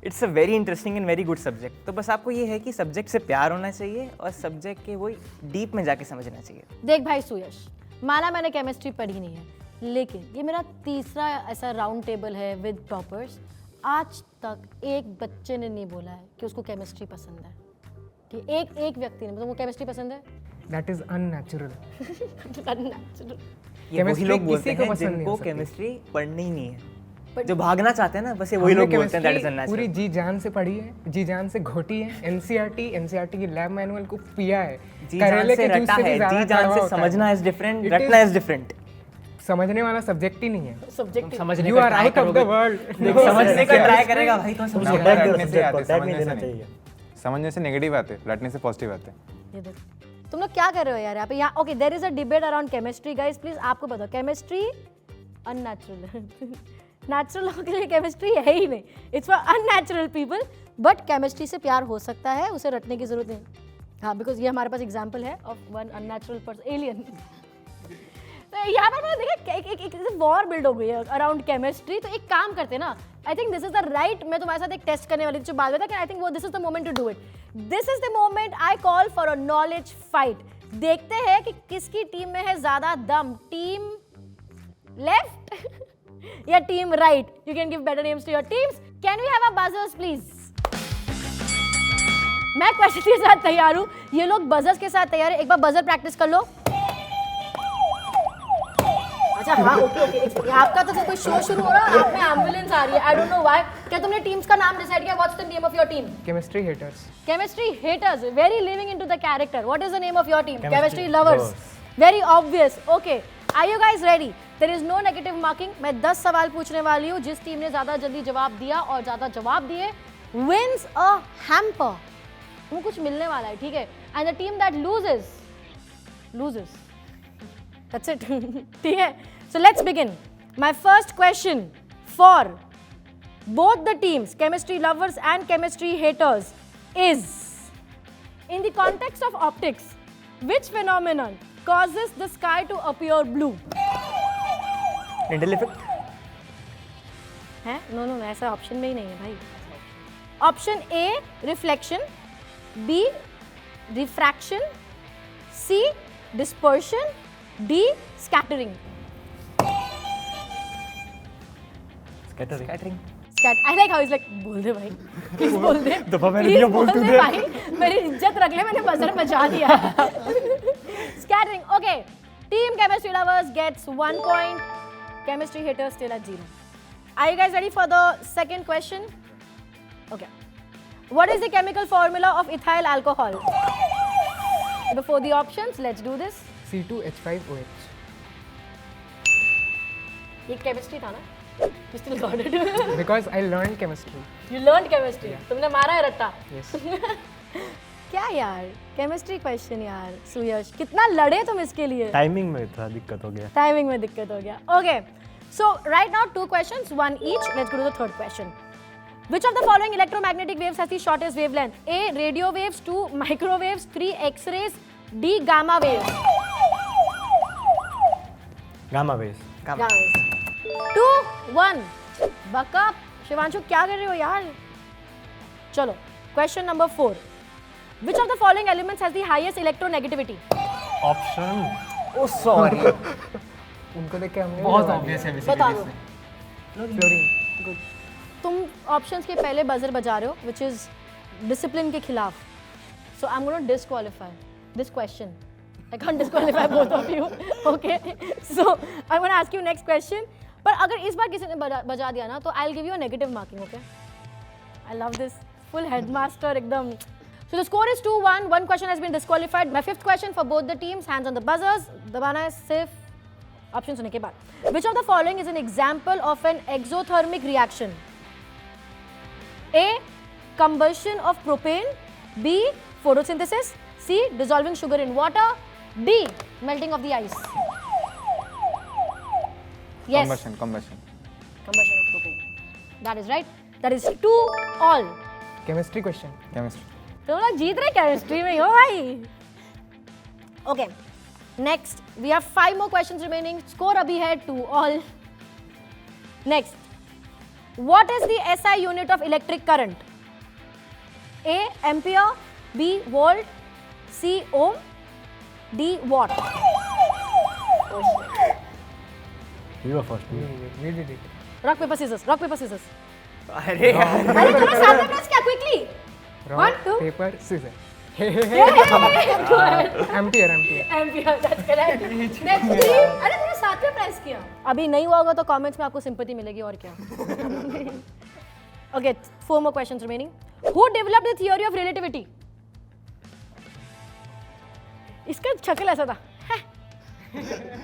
it's a very interesting and very good subject. तो बस आपको ये है कि सब्जेक्ट से प्यार होना चाहिए और सब्जेक्ट के वही डीप में जाके समझना चाहिए। देख भाई सुयश, माना मैंने केमिस्ट्री पढ़ी नहीं है, लेकिन ये मेरा तीसरा ऐसा राउंड टेबल है विद टॉपर्स। आज तक एक बच्चे ने नहीं बोला है कि उसको केमिस्ट्री पसंद है, कि एक व्यक्ति ने, मतलब वो केमिस्ट्री पसंद है। That is unnatural. Unnatural। ये वही Chemistry लोग बोलते किसी को हैं पसंद नहीं जिनको हो सकती। केमिस्ट्री पढ़नी ही नहीं है, जो भागना चाहते हैं ना, बस ये वही हमने लोग बोलते हैं दैट इज chemistry अननेचुरल। पूरी जी जान से पढ़ी है, जी जान से घोटी है, एनसीईआरटी की लैब मैनुअल को पिया है, जी जान करेले से के जूस रटा से भी है, ज़्यादा जी जान कड़वा से होता है। समझना इज डिफरेंट, It रटना is- इज डिफरेंट। समझने वाला सब्जेक्ट ही नहीं है। सब्जेक्ट समझने यू का are try out of the करोगे, वर्ल्ड। समझने का ट्राई करेगा भाई तो उसको समझेगा। टैग करो रटने से सब्जेक्ट को, आते, टैग नहीं समझने देना से नहीं। चाहिए। समझने से नेगेटिव आते, रटने से पॉजिटिव आते। ये देख, तुम लोग क्या कर रहे हो यार यहाँ पे? यहाँ okay, there is a debate around chemistry guys, please आपको बताओ केमिस्ट्री अननेचुरल है? नेचुरल लोगों के लिए केमिस्ट्री है ही नहीं, it's for unnatural people. But chemistry से प्यार हो सकता है, उसे रटने की जरूरत नहीं। हाँ, बिकॉज ये हमारे पास एग्जाम्पल है of one unnatural person, alien. तो यहाँ पर मैंने देखा एक वॉर बिल्ड हो गई है अराउंड केमिस्ट्री। तो एक काम करते हैं ना, आई think this is the right, मैं तुम्हारे साथ एक टेस्ट करने वाली थी जो बाद में था, कि आई थिंक वो this is the moment to do it. This is the moment I call for a knowledge fight. देखते हैं कि किसकी टीम में है ज्यादा दम, टीम लेफ्ट या team right. You can give better names to your teams. Can we have a buzzers please? मैं क्वेश्चन के साथ तैयार हूँ, ये लोग बजर्स के साथ तैयार है। एक बार बजर प्रैक्टिस कर लो। अच्छा हाँ, ओके। आपका तो कोई शो शुरू हो रहा है, आप में एम्बुलेंस आ रही है, आई डोंट नो व्हाई। क्या तुमने टीम्स का नाम डिसाइड किया? What's the name of your team? Chemistry haters. Chemistry haters, very living into the character. What is the name of your team? Chemistry Chemistry lovers. lovers. Very obvious. Okay. Are you guys ready? There is no negative marking. मैं 10 सवाल पूछने वाली हूँ। जिस team ने ज़्यादा जल्दी जवाब दिया और ज़्यादा जवाब दिए wins a hamper. वो कुछ मिलने वाला है, ठीक है? And the team that loses. That's it. ठीक है? So let's begin. My first question for both the teams, chemistry lovers and chemistry haters, is in the context of optics, which phenomenon causes the sky to appear blue? Tyndall effect? है? No, ऐसा option में ही नहीं है भाई। Option A reflection, B refraction, C dispersion, D scattering. Scattering. I like how he's like, बोल दे भाई, please बोल दे, दफा मैंने Please दिया, बोल तू दे। भाई, मेरी इज्जत रख ले, मैंने बजर बजा दिया। Scattering, okay. Team chemistry lovers gets 1 point. Chemistry haters still at 0. Are you guys ready for the second question? Okay. What is the chemical formula of ethyl alcohol? Before the options, let's do this. C2H5OH. ये chemistry था ना? You still got it. Because I learned chemistry. You learned chemistry. तुमने मारा है रट्टा। Yes. क्या यार, chemistry question यार। सुयश, कितना लड़े तुम इसके लिए? टाइमिंग में थोड़ा दिक्कत हो गया। टाइमिंग में दिक्कत हो गया। Okay, so right now 2 questions, 1 each. Let's go to the third question. Which of the following electromagnetic waves has the shortest wavelength? A. Radio waves, 2. Microwaves, 3. X-rays, D. Gamma waves. Gamma waves. Gamma waves. 2, 1. Buck up. Shivanshu क्या कर रहे हो यार? चलो, question number 4. Which of the following elements has the highest electronegativity? Option oh sorry उनको देख के हमने बहुत ऑब्वियस है बता दो। फ्लोरीन। तुम ऑप्शंस के पहले बजर बजा रहे हो, which is discipline के खिलाफ. So I'm going to disqualify this question. I can't disqualify both of you. Okay. So I'm going to ask you next question. पर अगर इस बार किसी ने बजा दिया ना तो I'll give you a negative marking. Okay. I love this. Full headmaster एकदम. So the score is 2-1. One question has been disqualified. My fifth question for both the teams. Hands on the buzzers. दबाना है सिर्फ option सुनने के बाद. Which of the following is an example of an exothermic reaction? A. Combustion of propane. B. Photosynthesis. C. Dissolving sugar in water. D. Melting of the ice. Yes. Combustion, combustion. Combustion of propane. That is right. That is 2-all. Chemistry question. Chemistry. तुम लोग जीत रहे chemistry में हो भाई. Okay. Next, we have 5 more questions remaining. Score अभी है 2-all. Next, what is the SI unit of electric current? A. Ampere. B. Volt. C. Ohm. D. Watt. We were first. We did it. Rock paper scissors. Rock paper scissors. अरे यार अरे तुम्हें साथ में press किया quickly. One, two. Paper scissor. Good. Ampere. Ampere, that's correct. Next 3. अरे तुमने साथ में press किया. अभी नहीं हुआ होगा तो comments में आपको sympathy मिलेगी और क्या. Okay, 4 more questions remaining. Who developed the theory of relativity? इसका शक्ल ऐसा था.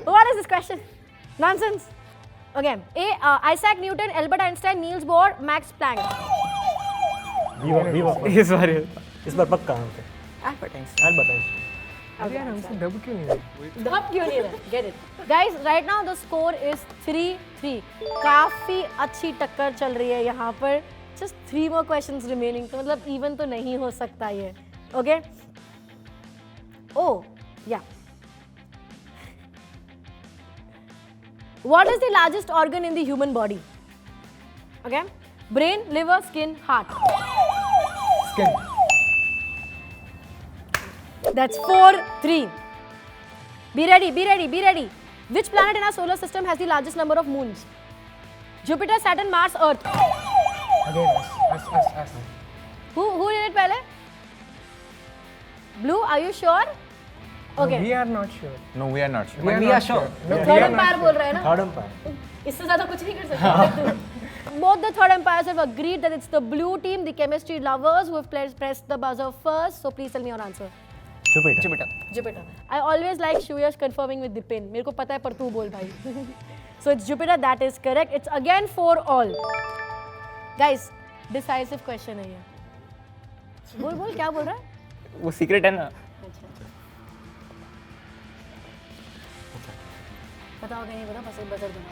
What is this question? Nonsense. Okay. A. Isaac Newton, Albert Einstein, Niels Bohr, Max Planck. We were first. इस बार इस बार पक्का हम थे। Albert Einstein. Albert Einstein। अब यार हमसे दब क्यों नहीं रहे? धप क्यों नहीं रहे? Get it. Guys, right now the score is 3-3. काफी अच्छी टक्कर चल रही है यहाँ पर. Just 3 more questions remaining. तो मतलब even तो नहीं हो सकता ये. Okay? Oh, yeah. What is the largest organ in the human body? Okay? Brain, liver, skin, heart. Skin. That's 4-3. Be ready, be ready, be ready. Which planet in our solar system has the largest number of moons? Jupiter, Saturn, Mars, Earth. Again us. Who did it पहले? Blue, are you sure? Okay. We are not sure. No, we are not sure. We are sure. तो third empire बोल रहे हैं ना? Third umpire. इससे ज़्यादा कुछ नहीं कर सकते. Both the third empires have agreed that it's the blue team, the chemistry lovers, who have pressed the buzzer first. So please tell me your answer. Jupiter. Jupiter. I always like Shuyash confirming with Dipin. मेरे को पता है पर तू बोल भाई. So it's Jupiter. That is correct. It's again 4-all. Guys, decisive question है ये. बोल क्या बोल रहा है? वो सीक्रेट है ना बताओ कि नहीं पता बस बजर बना.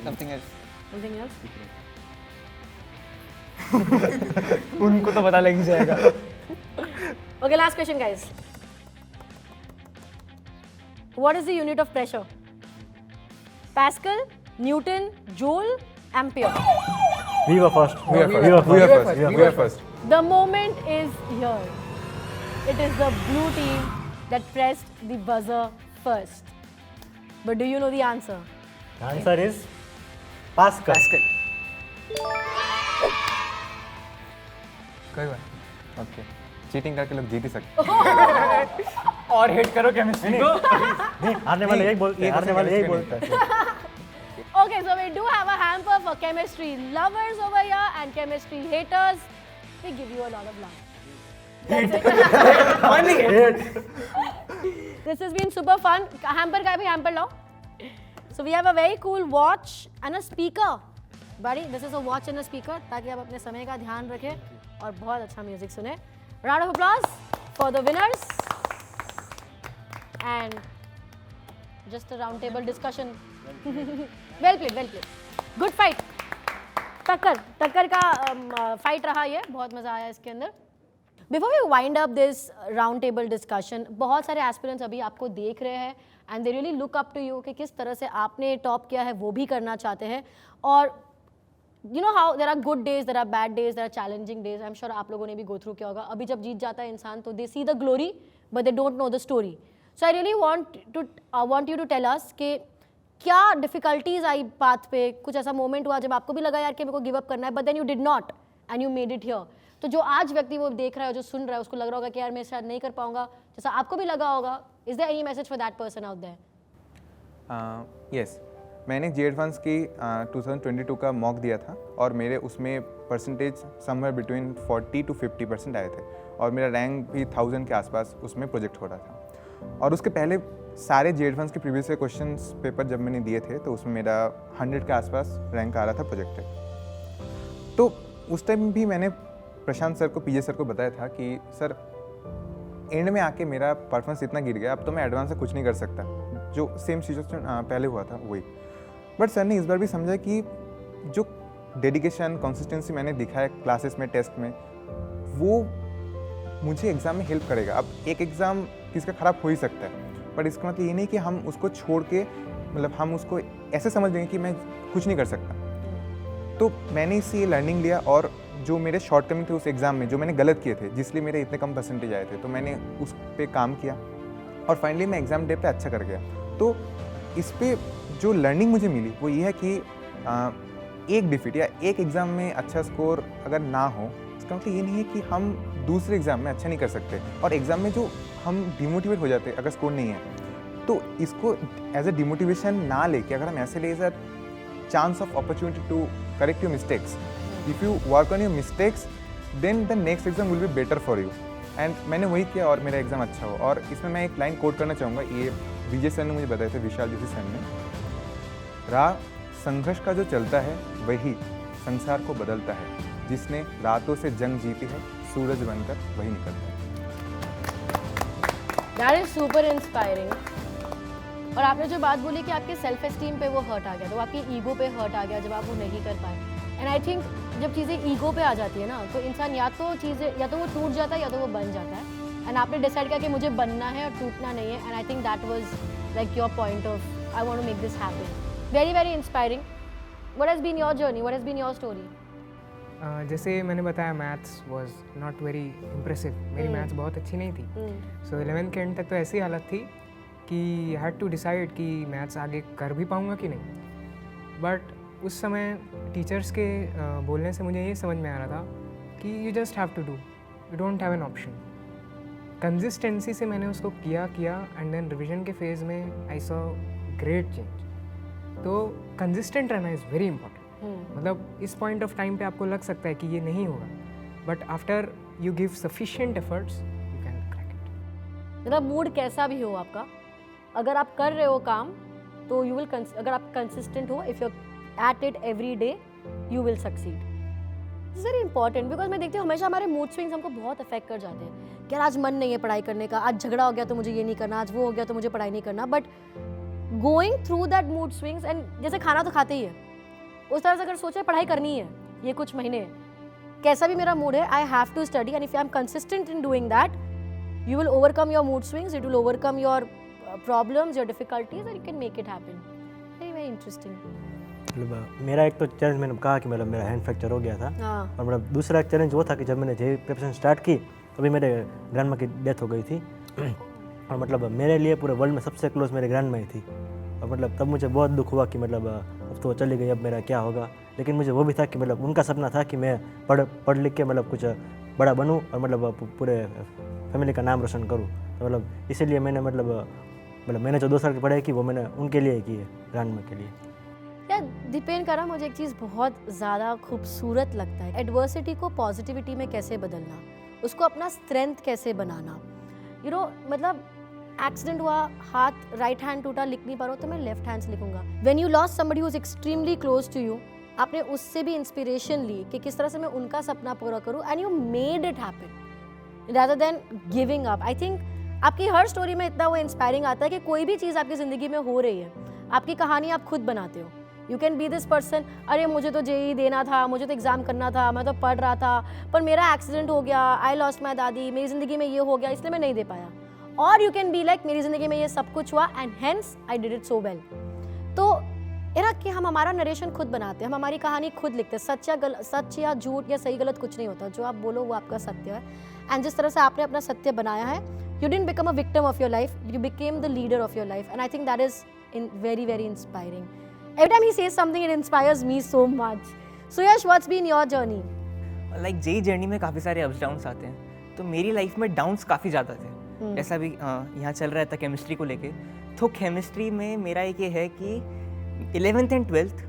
Something else. Something else? उनको तो पता लग ही जाएगा Okay, last question, guys. What is the unit of pressure? Pascal, Newton, Joule, Ampere. We were first. We are first. The moment is here. It is the blue team that pressed the buzzer first. But do you know the answer? The answer is Pascal. कोई बात. Okay. Cheating करके लोग जीत ही सकते. और hate करो chemistry को नहीं, हारने वाले यही बोलते हैं. Okay, so we do have a hamper for chemistry lovers over here and chemistry haters. We give you a lot of love. This has been super fun. Hamper का भी hamper लाओ. So we have a very cool watch and a speaker. Buddy, this is a watch and a speaker ताकि आप अपने समय का ध्यान रखें और बहुत अच्छा म्यूजिक सुने. Round of applause for the winners. And just a round table discussion. Well played. Good fight. टक्कर का फाइट रहा ये, बहुत मजा आया इसके अंदर. Before we wind up this round table discussion, बहुत सारे एस्पिरेंट्स अभी आपको देख रहे हैं and they really look up to you कि किस तरह से आपने टॉप किया है वो भी करना चाहते हैं. और you know how there are good days, there are bad days, there are challenging days. I'm sure आप लोगों ने भी go through किया होगा. अभी जब जीत जाता है इंसान तो they see the glory but they don't know the story. So I really want you to tell us कि क्या difficulties आई path पे, कुछ ऐसा moment हुआ जब आपको भी लगा यार कि मेरे को give up करना है, but then you did not and you made it here. तो जो आज व्यक्ति वो देख रहा है, जो सुन रहा है, उसको लग रहा होगा कि यार मैं शायद नहीं कर पाऊंगा, जैसा आपको भी लगा होगा. Is there any message for that person out there? Yes मैंने जे एडवांस की 2022 का मॉक दिया था और मेरे उसमें परसेंटेज समवेयर बिटवीन 40 to 50% आए थे और मेरा रैंक भी 1000 के आसपास उसमें प्रोजेक्ट हो रहा था. और उसके पहले सारे जे एडवांस के प्रीवियस क्वेश्चंस पेपर जब मैंने दिए थे तो उसमें मेरा 100 के आसपास रैंक आ रहा था प्रोजेक्टेड. तो उस टाइम भी मैंने प्रशांत सर को, पीजे सर को बताया था कि सर एंड में आके मेरा परफॉर्मेंस इतना गिर गया, अब तो मैं एडवांस से कुछ नहीं कर सकता, जो सेम सिचुएशन पहले हुआ था वही. बट सर ने इस बार भी समझा कि जो डेडिकेशन, कंसिस्टेंसी मैंने दिखाया क्लासेस में, टेस्ट में, वो मुझे एग्ज़ाम में हेल्प करेगा. अब एक एग्ज़ाम किसी का ख़राब हो ही सकता है, बट इसका मतलब ये नहीं कि हम उसको छोड़ के, मतलब हम उसको ऐसे समझ लेंगे कि मैं कुछ नहीं कर सकता. तो मैंने इससे ये लर्निंग लिया और जो मेरे शॉर्टकमिंग थे उस एग्ज़ाम में, जो मैंने गलत किए थे, जिसलिए मेरे इतने कम परसेंटेज आए थे, तो मैंने उस पर काम किया और फाइनली मैं एग्ज़ाम डे पे अच्छा कर गया. तो इस पे जो लर्निंग मुझे मिली वो ये है कि एक डिफिट या एक एग्ज़ाम में अच्छा स्कोर अगर ना हो, इसका मतलब ये नहीं है कि हम दूसरे एग्ज़ाम में अच्छा नहीं कर सकते. और एग्ज़ाम में जो हम डिमोटिवेट हो जाते हैं अगर स्कोर नहीं है, तो इसको एज अ डिमोटिवेशन ना लेके अगर हम ऐसे ले as a chance of opportunity to correct your mistakes. If you work on your mistakes then the next exam will be better for you. And मैंने वही किया और मेरा एग्ज़ाम अच्छा हो. और इसमें मैं एक लाइन कोट करना चाहूँगा, ये विजय सर ने मुझे बताया था, विशाल जी सर ने. राह संघर्ष का जो चलता है वही संसार को बदलता है, जिसने रातों से जंग जीती है सूरज बनकर वही निकलता है. That is super inspiring. और आपने जो बात बोली कि आपके सेल्फ एस्टीम पे वो हर्ट आ गया, तो आपकी ईगो पे हर्ट आ गया जब आप वो नहीं कर पाए. एंड आई थिंक जब चीज़ें ईगो पे आ जाती है ना, तो इंसान या तो वो टूट जाता है या तो वो बन जाता है. एंड आपने डिसाइड किया कि मुझे बनना है और टूटना नहीं है. And I think that was like your point of I want to make this happen. Very very inspiring. What has been your journey, what has been your story? जैसे मैंने बताया, maths was not very impressive. मेरी maths बहुत अच्छी नहीं थी. सो 11th के and तक तो ऐसी हालत थी कि हैड टू डिसाइड कि मैथ्स आगे कर भी पाऊँगा कि नहीं. बट उस समय टीचर्स के बोलने से मुझे ये समझ में आ रहा था कि you just have to do, you don't have an option. Consistency से मैंने उसको किया एंड देन रिवीजन के फेज़ में आई सॉ ग्रेट चेंज. तो कंसिस्टेंट रहना इज़ वेरी इंपॉर्टेंट. मतलब इस पॉइंट ऑफ टाइम पे आपको लग सकता है कि ये नहीं होगा, but after you give sufficient efforts you can crack it. मतलब मूड कैसा भी हो आपका, अगर आप कर रहे हो काम तो यू विल, अगर आप कंसिस्टेंट हो, if you at it every day you will succeed. It's very important because मैं देखती हूँ हमेशा हमारे मूड स्विंग्स हमको बहुत अफेक्ट कर जाते हैं कि यार आज मन नहीं है पढ़ाई करने का, आज झगड़ा हो गया तो मुझे ये नहीं करना, आज वो हो गया तो मुझे पढ़ाई नहीं करना. But going through that mood swings, and जैसे खाना तो खाते ही है, उस तरह से अगर सोचे पढ़ाई करनी है ये कुछ महीने, कैसा भी मेरा मूड है, I have to study. And if I am consistent in doing that, you will overcome your mood swings, it will overcome your problems, your difficulties, and you can make it happen. Very very interesting. मतलब मेरा एक तो challenge मैंने कहा कि मतलब मेरा hand fracture हो गया था. हाँ. और मतलब दूसरा चैलेंज वो था कि जब मैंने जे प्रिपरेशन स्टार्ट की तभी मेरे ग्रैंड माँ की डेथ हो गई थी. और मतलब मेरे लिए पूरे वर्ल्ड में सबसे क्लोज मेरे ग्रैंड माँ ही थी. और मतलब तब मुझे बहुत दुख हुआ कि मतलब अब तो चली गई, अब मेरा क्या होगा. लेकिन मुझे वो भी था कि मतलब उनका सपना था कि मैं पढ़ लिख के मतलब कुछ बड़ा बनूं और मतलब पूरे फैमिली का नाम रोशन करूं. तो मतलब इसीलिए मैंने मैंने जो 2 साल की पढ़ाई की वो मैंने उनके लिए की है, ग्रैंड माँ के लिए. यार दीपेन करा, मुझे एक चीज़ बहुत ज़्यादा खूबसूरत लगता है, एडवर्सिटी को पॉजिटिविटी में कैसे बदलना, उसको अपना स्ट्रेंथ कैसे बनाना. यू नो मतलब एक्सीडेंट हुआ, हाथ राइट हैंड टूटा, लिख नहीं पा रहा हूँ तो मैं लेफ्ट हैंड से लिखूंगा. When you lost somebody who is extremely close to you, आपने उससे भी इंस्पिरेशन ली कि किस तरह से मैं उनका सपना पूरा करूँ, and you made it happen rather than giving up. I think आपकी हर स्टोरी में इतना वो इंस्पायरिंग आता है कि कोई भी चीज़ आपकी ज़िंदगी में हो रही है, आपकी कहानी आप खुद बनाते हो. You can be this person, अरे मुझे तो जेई देना था, मुझे तो एग्ज़ाम करना था, मैं तो पढ़ रहा था, पर मेरा एक्सीडेंट हो गया, आई लॉस्ट माई दादी, मेरी ज़िंदगी में ये हो गया इसलिए मैं नहीं दे पाया. और यू कैन बी लाइक मेरी ज़िंदगी में ये सब कुछ हुआ and hence I did it so well. तो इरा कि हम हमारा नरेशन खुद बनाते हैं, हम हमारी कहानी खुद लिखते हैं। सच या झूठ या सही गलत कुछ नहीं होता, जो आप बोलो वो आपका सत्य है। एंड जिस तरह से आपने अपना सत्य बनाया है, you didn't become a victim of your life, you became the leader of your life, and I think that is very very inspiring. Every time he says something it inspires me so much. So Yash, what's been your journey? Like JEE journey में काफ़ी सारे ups downs आते हैं, तो मेरी life में downs काफ़ी ज़्यादा थे। जैसा भी यहाँ चल रहा था केमिस्ट्री को लेके, तो केमिस्ट्री में मेरा एक ये है कि 11th एंड 12th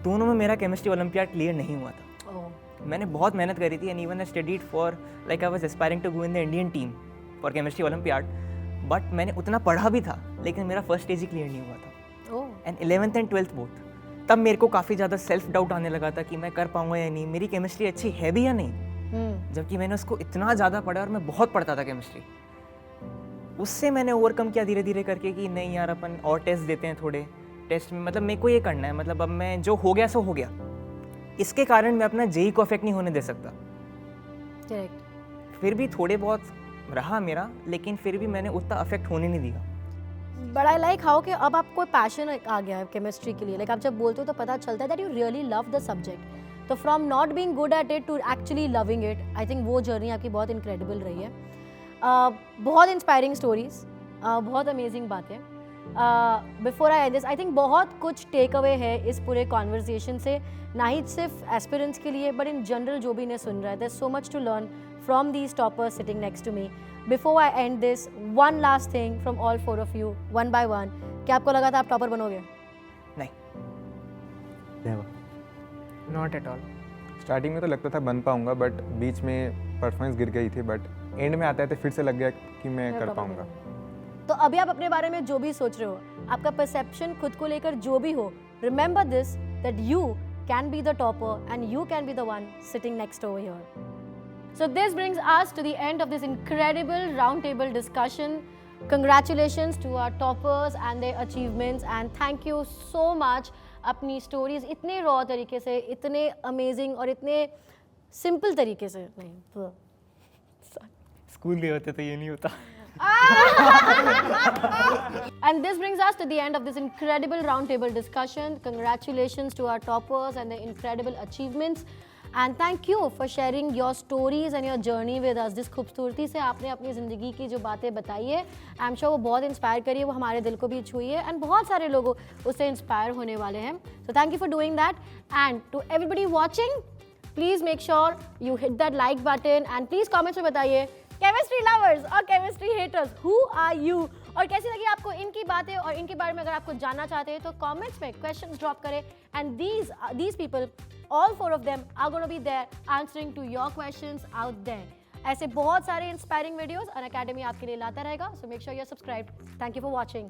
दोनों में मेरा केमिस्ट्री ओलंपियाड क्लियर नहीं हुआ था। मैंने बहुत मेहनत करी थी, and even I studied for like I was aspiring to go in the Indian team for chemistry olympiad, but मैंने उतना पढ़ा भी था, लेकिन मेरा फर्स्ट स्टेज ही क्लियर नहीं हुआ था। And 11th and 12th both, तब मेरे को काफ़ी ज़्यादा सेल्फ डाउट आने लगा था कि मैं कर पाऊंगा या नहीं, मेरी केमिस्ट्री अच्छी है भी या नहीं, जबकि मैंने उसको इतना ज़्यादा पढ़ा और मैं बहुत पढ़ता था केमिस्ट्री। उससे मैंने ओवरकम किया धीरे धीरे करके कि नहीं यार, अपन और टेस्ट देते हैं, थोड़े टेस्ट में मतलब मेरे को ये करना है, मतलब अब मैं जो हो गया सो हो गया, इसके कारण मैं अपना जेई को अफेक्ट नहीं होने दे सकता। करेक्ट। फिर भी थोड़े बहुत रहा मेरा, लेकिन फिर भी मैंने उतना अफेक्ट होने नहीं दिया। बट आई लाइक हाउ कि अब आपको पैशन आ गया है केमिस्ट्री के लिए। लाइक आप जब बोलते हो तो पता चलता है that you really love the subject. तो from not being good at it to actually loving it, I think वो जर्नी आपकी बहुत इनक्रेडिबल रही है। बहुत इंस्पायरिंग स्टोरीज, बहुत अमेजिंग बातें। Before I end this, I think बहुत कुछ टेक अवे है इस पूरे कॉन्वर्सेशन से, ना ही सिर्फ एस्पिरेंट्स के लिए बट इन जनरल जो भी इन्हें सुन रहा है। There so much to learn from these toppers sitting next to me. Before I end this, one last thing from all four of you, one by one, क्या आपको लगा था आप टॉपर बनोगे? नहीं, नॉट एट ऑल। स्टार्टिंग में तो लगता था बन पाऊंगा, बट बीच में परफॉर्मेंस गिर गई थी, बट एंड में आते आते फिर से लग गया कि मैं कर पाऊंगा। तो अभी आप अपने बारे में जो भी सोच रहे हो, आपका परसेप्शन खुद को लेकर जो भी हो, remember this that you can be the topper and you can be the one sitting next over here. So this brings us to the end of this incredible roundtable discussion. Congratulations to our toppers and their achievements, and thank you so much. अपनी stories इतने raw तरीके से, इतने amazing और इतने simple तरीके से, नहीं, स्कूल गए होते तो ये नहीं होता। And this brings us to the end of this incredible roundtable discussion. Congratulations to our toppers and their incredible achievements. And thank you for sharing your stories and your journey with us. जिस खूबसूरती से आपने अपनी ज़िंदगी की जो बातें बताई है, आई एम श्योर वो बहुत इंस्पायर करी है, वो हमारे दिल को भी छुई है, एंड बहुत सारे लोग उससे इंस्पायर होने वाले हैं. So thank you for doing that. And to everybody watching, please make sure you hit that like button, and please comments में बताइए केमिस्ट्री लवर्स और chemistry haters, who are you, और कैसी लगी आपको इनकी बातें, और इनके बारे में अगर आपको जानना चाहते हैं तो कमेंट्स में क्वेश्चंस ड्रॉप करें. And these people, all four of them are going to be there answering to your questions out there. ऐसे बहुत सारे इंस्पायरिंग वीडियोस अनअकैडमी आपके लिए लाता रहेगा. So make sure you are subscribed. Thank you for watching.